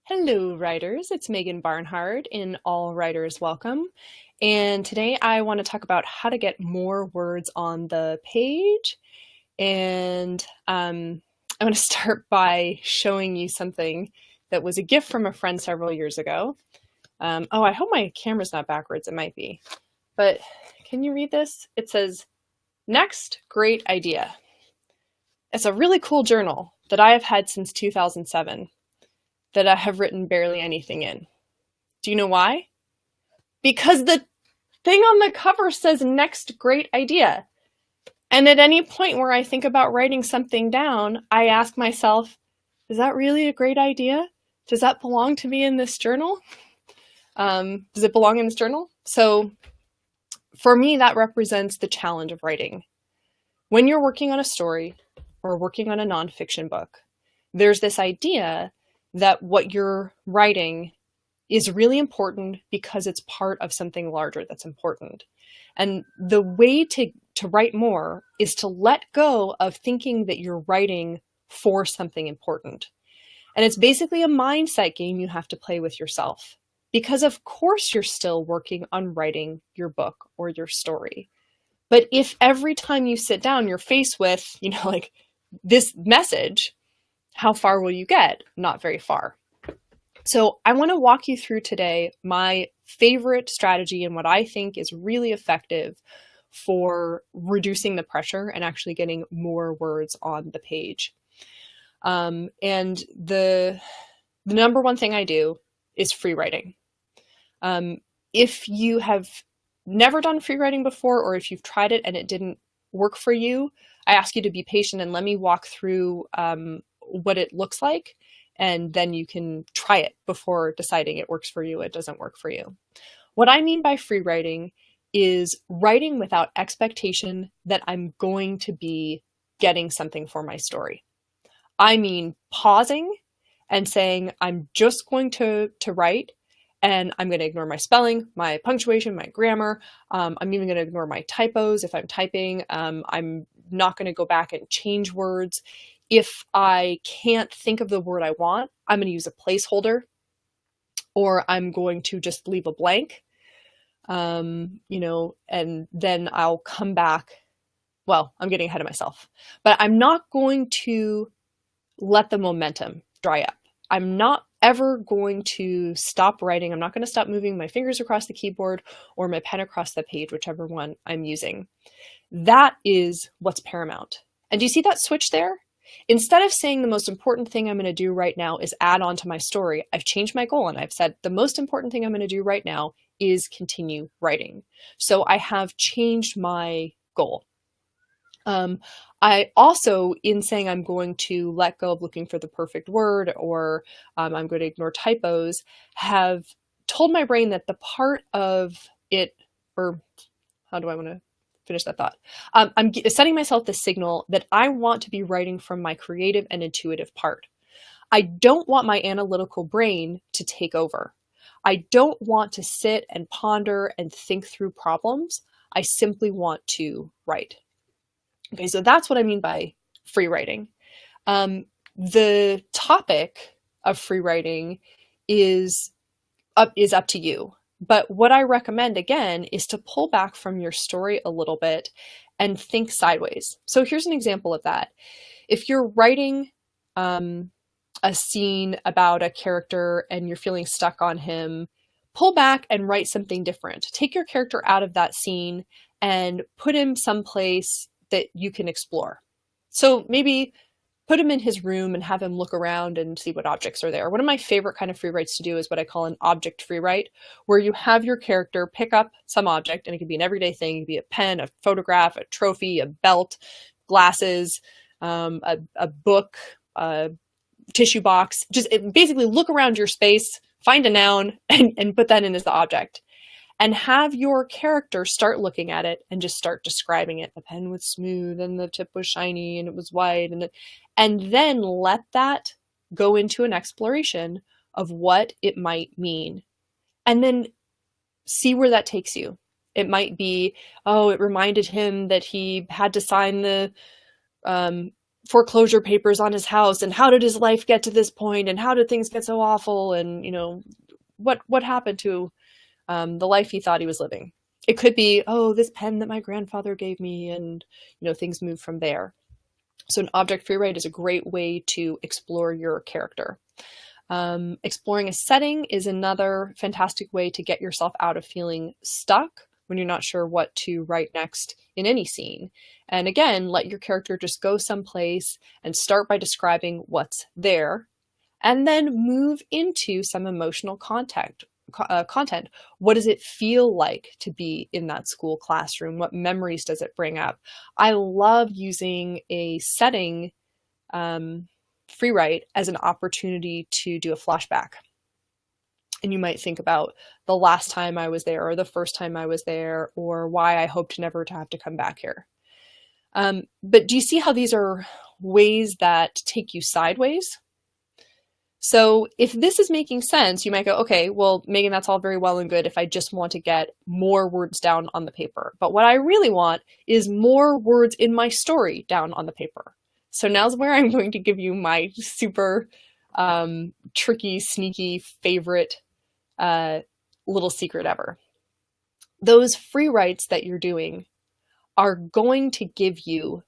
Hello, writers. It's Megan Barnhart in All Writers Welcome. And today I want to talk about how to get more words on the page. And I want to start by showing you something that was a gift from a friend several years ago. I hope my camera's not backwards. It might be. But can you read this? It says, Next Great Idea. It's a really cool journal that I have had since 2007 that I have written barely anything in. Do you know why? Because the thing on the cover says next great idea. And at any point where I think about writing something down, I ask myself, is that really a great idea? Does that belong to me in this journal? Does it belong in this journal? So for me, that represents the challenge of writing. When you're working on a story or working on a nonfiction book, there's this idea that what you're writing is really important because it's part of something larger that's important. And the way to write more is to let go of thinking that you're writing for something important. And it's basically a mindset game you have to play with yourself. Because of course you're still working on writing your book or your story. But if every time you sit down, you're faced with, like this message, how far will you get? Not very far. So I want to walk you through today my favorite strategy and what I think is really effective for reducing the pressure and actually getting more words on the page. And the number one thing I do is free writing. If you have never done free writing before, or if you've tried it and it didn't work for you, I ask you to be patient and let me walk through what it looks like, and then you can try it before deciding it works for you, it doesn't work for you. What I mean by free writing is writing without expectation that I'm going to be getting something for my story. I mean pausing and saying, I'm just going to write, and I'm going to ignore my spelling, my punctuation, my grammar. I'm even going to ignore my typos if I'm typing. I'm not going to go back and change words. If I can't think of the word I want, I'm going to use a placeholder, or I'm going to just leave a blank, and then I'll come back. Well, I'm getting ahead of myself, but I'm not going to let the momentum dry up. I'm not ever going to stop writing. I'm not going to stop moving my fingers across the keyboard or my pen across the page, whichever one I'm using. That is what's paramount. And do you see that switch there? Instead of saying the most important thing I'm going to do right now is add on to my story, I've changed my goal and I've said the most important thing I'm going to do right now is continue writing. So I have changed my goal. I also, in saying I'm going to let go of looking for the perfect word, or I'm going to ignore typos, have told my brain that the part of it, or how do I want to finish that thought? I'm setting myself the signal that I want to be writing from my creative and intuitive part. I don't want my analytical brain to take over. I don't want to sit and ponder and think through problems. I simply want to write. Okay, so that's what I mean by free writing. The topic of free writing is up to you. But what I recommend, again, is to pull back from your story a little bit and think sideways. So here's an example of that. If you're writing a scene about a character and you're feeling stuck on him, pull back and write something different. Take your character out of that scene and put him someplace that you can explore. So maybe put him in his room and have him look around and see what objects are there. One of my favorite kind of free writes to do is what I call an object free write, where you have your character pick up some object, and it could be an everyday thing. It could be a pen, a photograph, a trophy, a belt, glasses, a book, a tissue box. Just basically look around your space, find a noun, and put that in as the object. And have your character start looking at it and just start describing it. The pen was smooth and the tip was shiny and it was white. And then let that go into an exploration of what it might mean. And then see where that takes you. It might be, it reminded him that he had to sign the foreclosure papers on his house, and how did his life get to this point, and how did things get so awful, and what happened to the life he thought he was living. It could be, oh, this pen that my grandfather gave me, and things move from there. So an object free write is a great way to explore your character. Exploring a setting is another fantastic way to get yourself out of feeling stuck when you're not sure what to write next in any scene. And again, let your character just go someplace and start by describing what's there, and then move into some emotional content. What does it feel like to be in that school classroom? What memories does it bring up? I love using a setting free write as an opportunity to do a flashback. And you might think about the last time I was there, or the first time I was there, or why I hoped never to have to come back here. But do you see how these are ways that take you sideways? So if this is making sense, you might go, okay, well, Megan, that's all very well and good if I just want to get more words down on the paper. But what I really want is more words in my story down on the paper. So now's where I'm going to give you my super tricky, sneaky favorite little secret ever. Those free writes that you're doing are going to give you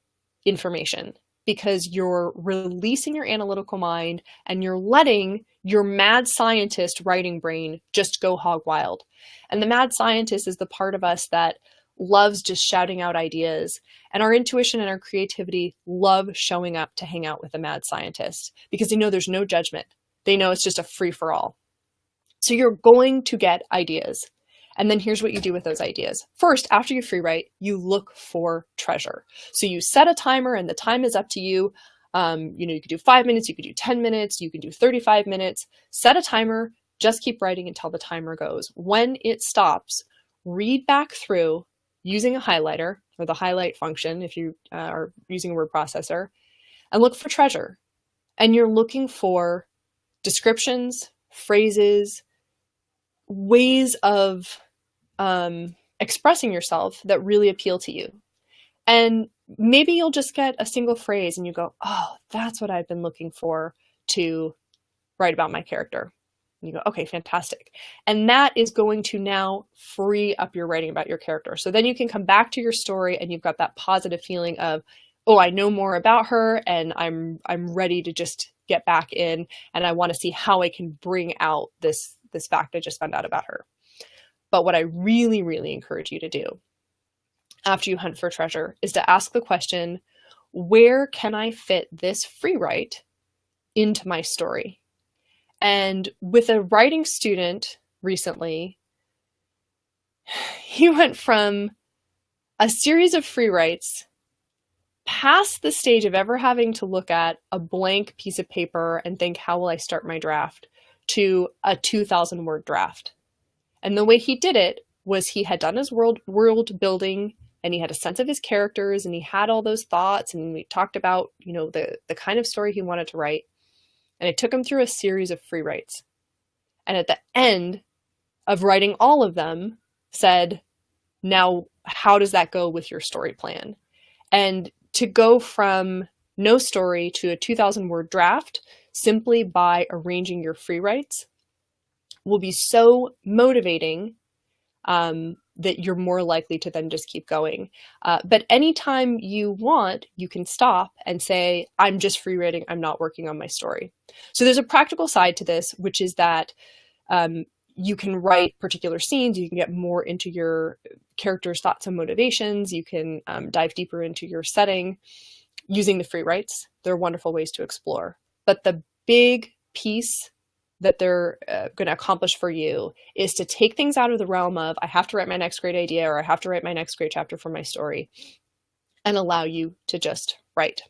information, because you're releasing your analytical mind and you're letting your mad scientist writing brain just go hog wild. And the mad scientist is the part of us that loves just shouting out ideas. And our intuition and our creativity love showing up to hang out with a mad scientist, because they know there's no judgment. They know it's just a free for all. So you're going to get ideas. And then here's what you do with those ideas. First, after you free write, you look for treasure. So you set a timer, and the time is up to you. You could do 5 minutes, you could do 10 minutes, you could do 35 minutes. Set a timer, just keep writing until the timer goes. When it stops, read back through using a highlighter, or the highlight function if you are using a word processor, and look for treasure. And you're looking for descriptions, phrases, ways of expressing yourself that really appeal to you. And maybe you'll just get a single phrase and you go, oh, that's what I've been looking for to write about my character. And you go, okay, fantastic. And that is going to now free up your writing about your character. So then you can come back to your story and you've got that positive feeling of, oh, I know more about her, and I'm ready to just get back in, and I want to see how I can bring out this fact I just found out about her. But what I really, really encourage you to do after you hunt for treasure is to ask the question, where can I fit this free write into my story? And with a writing student recently, he went from a series of free writes past the stage of ever having to look at a blank piece of paper and think, how will I start my draft, to a 2,000 word draft. And the way he did it was he had done his world building, and he had a sense of his characters, and he had all those thoughts, and we talked about, the kind of story he wanted to write. And it took him through a series of free writes. And at the end of writing all of them, said, now, how does that go with your story plan? And to go from no story to a 2,000 word draft simply by arranging your free writes will be so motivating that you're more likely to then just keep going. But anytime you want, you can stop and say, I'm just free writing, I'm not working on my story. So there's a practical side to this, which is that you can write particular scenes, you can get more into your character's thoughts and motivations, you can dive deeper into your setting using the free writes. They're wonderful ways to explore. But the big piece that they're going to accomplish for you is to take things out of the realm of, I have to write my next great idea, or I have to write my next great chapter for my story, and allow you to just write.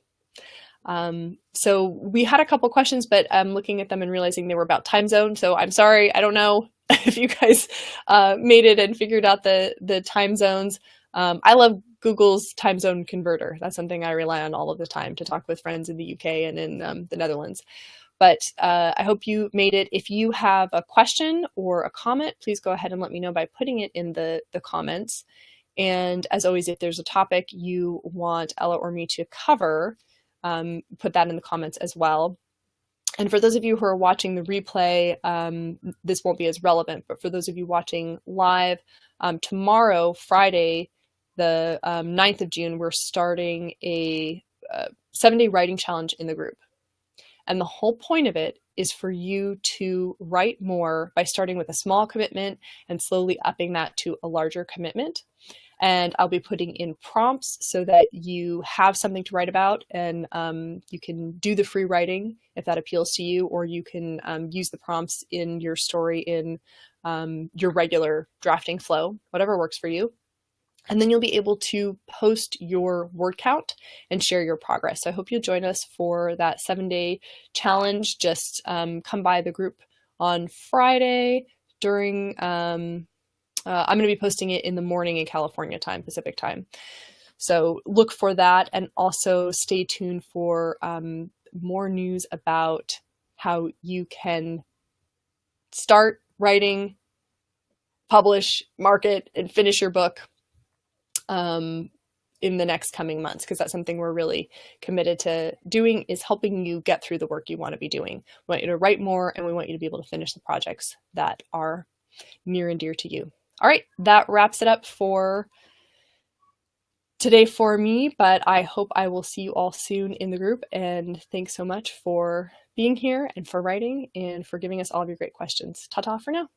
So we had a couple questions, but I'm looking at them and realizing they were about time zone. So I'm sorry, I don't know if you guys made it and figured out the time zones. I love Google's time zone converter. That's something I rely on all of the time to talk with friends in the UK and in the Netherlands. But I hope you made it. If you have a question or a comment, please go ahead and let me know by putting it in the comments. And as always, if there's a topic you want Ella or me to cover, put that in the comments as well. And for those of you who are watching the replay, this won't be as relevant, but for those of you watching live, tomorrow, Friday, the 9th of June, we're starting a 7-day writing challenge in the group. And the whole point of it is for you to write more by starting with a small commitment and slowly upping that to a larger commitment. And I'll be putting in prompts so that you have something to write about, and you can do the free writing if that appeals to you, or you can use the prompts in your story in your regular drafting flow, whatever works for you. And then you'll be able to post your word count and share your progress. So I hope you'll join us for that 7-day challenge. Just come by the group on Friday during, I'm going to be posting it in the morning in California time, Pacific time. So look for that, and also stay tuned for more news about how you can start writing, publish, market, and finish your book in the next coming months, because that's something we're really committed to doing, is helping you get through the work you want to be doing. We want you to write more, and we want you to be able to finish the projects that are near and dear to you. All right, that wraps it up for today for me, but I hope I will see you all soon in the group, and thanks so much for being here and for writing and for giving us all of your great questions. Ta-ta for now.